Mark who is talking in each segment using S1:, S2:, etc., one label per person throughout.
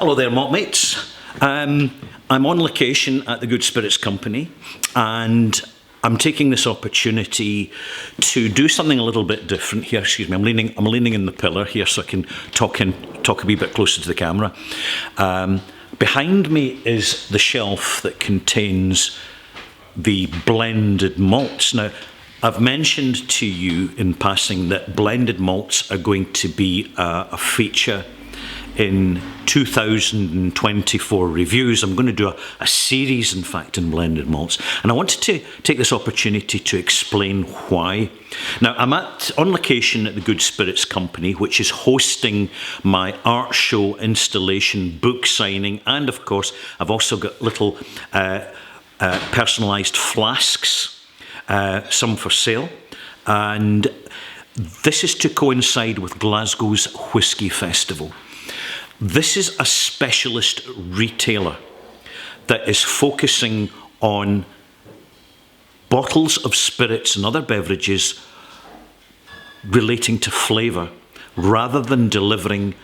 S1: Hello there, mock mates. I'm on location at the Good Spirits Company, and I'm taking this opportunity to do something a little bit different here. Excuse me, I'm leaning in the pillar here so I can talk a wee bit closer to the camera. Behind me is the shelf that contains the blended malts. Now, I've mentioned to you in passing that blended malts are going to be a feature in 2024 reviews. I'm going to do a series, in fact, in blended malts. And I wanted to take this opportunity to explain why. Now, I'm on location at the Good Spirits Company, which is hosting my art show, installation, book signing, and of course, I've also got little personalised flasks, some for sale. And this is to coincide with Glasgow's Whisky Festival. This is a specialist retailer that is focusing on bottles of spirits and other beverages relating to flavour, rather than delivering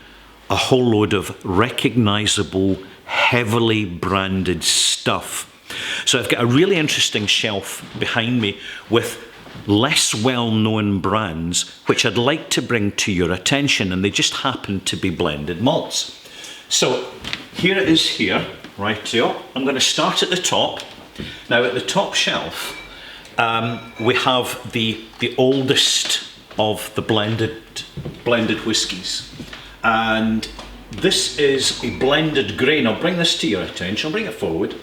S1: a whole load of recognisable, heavily branded stuff. So I've got a really interesting shelf behind me with less well-known brands which I'd like to bring to your attention, and they just happen to be blended malts. So here it is here, rightio. I'm going to start at the top. Now at the top shelf we have the oldest of the blended whiskies, and this is a blended grain. I'll bring this to your attention, I'll bring it forward.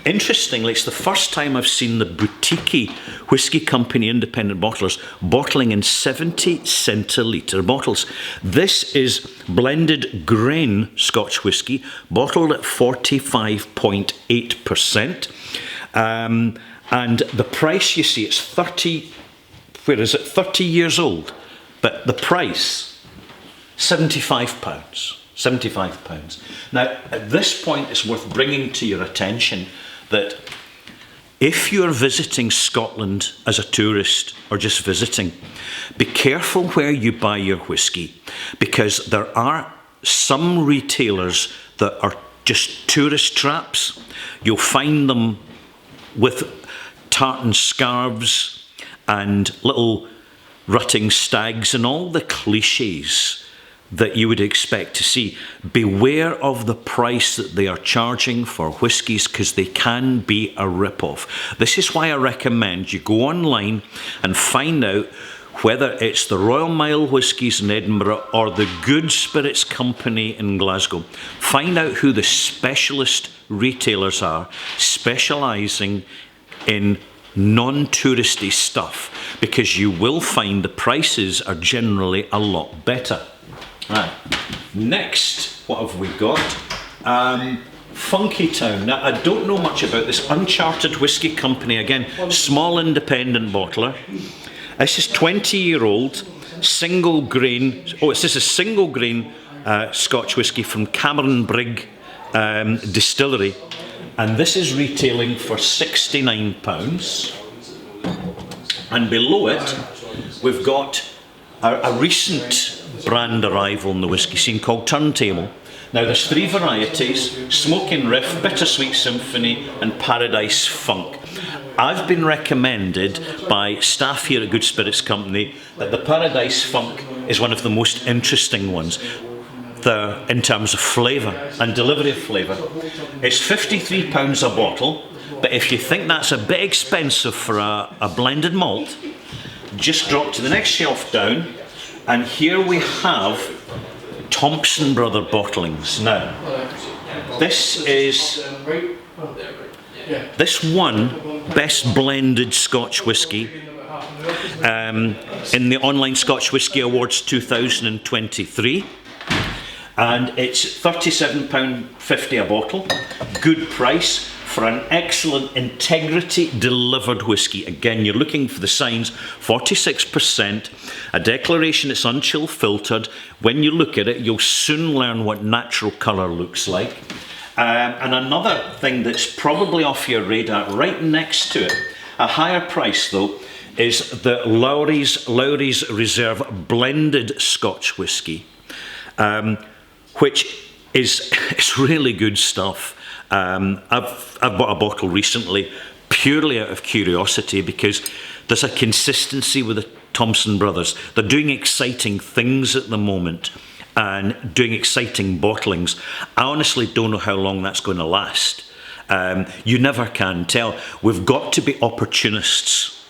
S1: Interestingly, it's the first time I've seen the Boutique Whisky Company independent bottlers bottling in 70 centilitre bottles. This is blended grain Scotch whisky, bottled at 45.8%. And the price, you see, it's 30 years old, but the price, £75. £75. Now, at this point, it's worth bringing to your attention that if you're visiting Scotland as a tourist or just visiting, be careful where you buy your whisky, because there are some retailers that are just tourist traps. You'll find them with tartan scarves and little rutting stags and all the cliches that you would expect to see. Beware of the price that they are charging for whiskies, because they can be a rip-off. This is why I recommend you go online and find out whether it's the Royal Mile Whiskies in Edinburgh or the Good Spirits Company in Glasgow. Find out who the specialist retailers are specialising in non-touristy stuff, because you will find the prices are generally a lot better. Right, next, what have we got? Funky Town. Now, I don't know much about this. Uncharted Whisky Company, again, small independent bottler. This is 20-year-old, single grain, this is a single grain Scotch whisky from Cameron Brigg Distillery, and this is retailing for £69. And below it, we've got a recent brand arrival in the whisky scene called Turntable. Now there's three varieties: Smoking Riff, Bittersweet Symphony and Paradise Funk. I've been recommended by staff here at Good Spirits Company that the Paradise Funk is one of the most interesting ones in terms of flavour and delivery of flavour. It's £53 a bottle, but if you think that's a bit expensive for a blended malt, just drop to the next shelf down, and here we have Thompson Brother bottlings. Now, this won Best Blended Scotch Whisky in the Online Scotch Whisky Awards 2023, and it's £37.50 a bottle. Good price for an excellent integrity delivered whisky. Again, you're looking for the signs, 46%, a declaration it's unchill filtered. When you look at it, you'll soon learn what natural colour looks like. And another thing that's probably off your radar, right next to it, a higher price though, is the Lowry's Reserve blended Scotch whisky, which it's really good stuff. I've bought a bottle recently purely out of curiosity because there's a consistency with the Thompson brothers. They're doing exciting things at the moment and doing exciting bottlings. I honestly don't know how long that's going to last. You never can tell. We've got to be opportunists.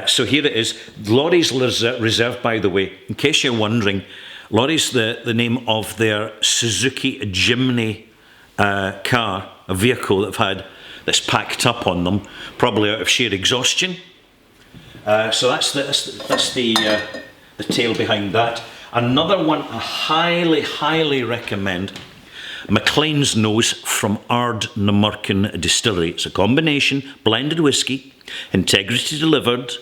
S1: So here it is. Lorry's Reserve, by the way, in case you're wondering, Lorry's the name of their Suzuki Jimny car, a vehicle that I've had that's packed up on them, probably out of sheer exhaustion. So that's the tale behind that. Another one I highly, highly recommend, McLean's Nose from Ardnamurchan Distillery. It's a combination blended whiskey, integrity delivered,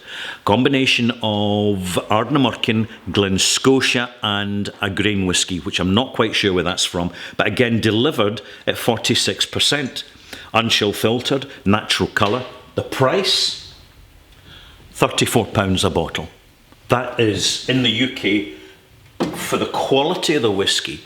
S1: combination of Ardnamurchan, Glen Scotia and a grain whiskey, which I'm not quite sure where that's from, but again delivered at 46%. Unchill filtered, natural colour. The price, £34 a bottle. That is, in the UK, for the quality of the whiskey,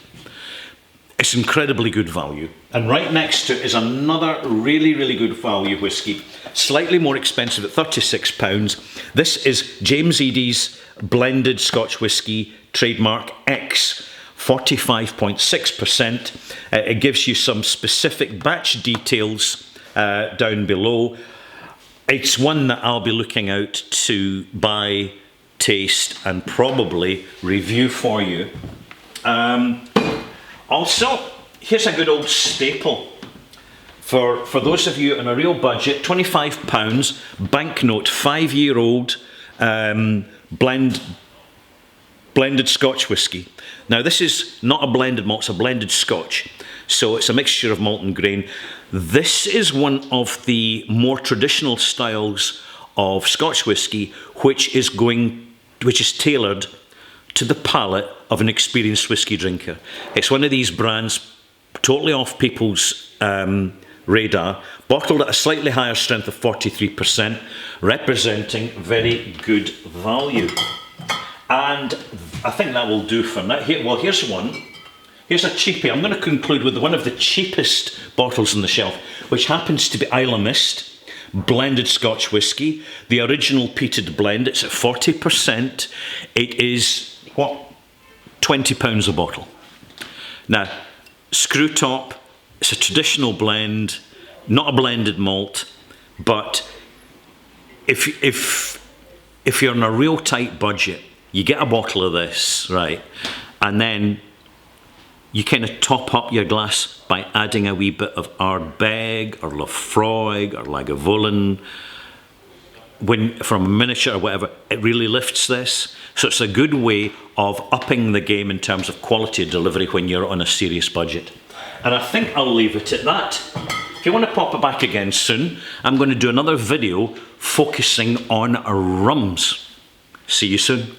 S1: it's incredibly good value. And right next to it is another really, really good value whiskey, slightly more expensive at £36. This is James Eadie's blended Scotch whiskey, trademark X, 45.6%. It gives you some specific batch details down below. It's one that I'll be looking out to buy, taste and probably review for you. Also, here's a good old staple for those of you on a real budget, £25, banknote, 5-year-old blended Scotch whisky. Now this is not a blended malt, it's a blended Scotch, so it's a mixture of malt and grain. This is one of the more traditional styles of Scotch whisky, which is tailored to the palate of an experienced whisky drinker. It's one of these brands totally off people's radar, bottled at a slightly higher strength of 43%, representing very good value. And I think that will do for now. Here's one. Here's a cheapie. I'm going to conclude with one of the cheapest bottles on the shelf, which happens to be Isla Mist blended Scotch whisky, the original peated blend. It's at 40%. It is, £20 a bottle. Now, screw top, it's a traditional blend, not a blended malt, but if you're on a real tight budget, you get a bottle of this, right, and then you kind of top up your glass by adding a wee bit of Ardbeg or Laphroaig or Lagavulin. From a miniature or whatever, it really lifts this. So it's a good way of upping the game in terms of quality of delivery when you're on a serious budget. And I think I'll leave it at that. If you want to pop it back again soon, I'm going to do another video focusing on rums. See you soon.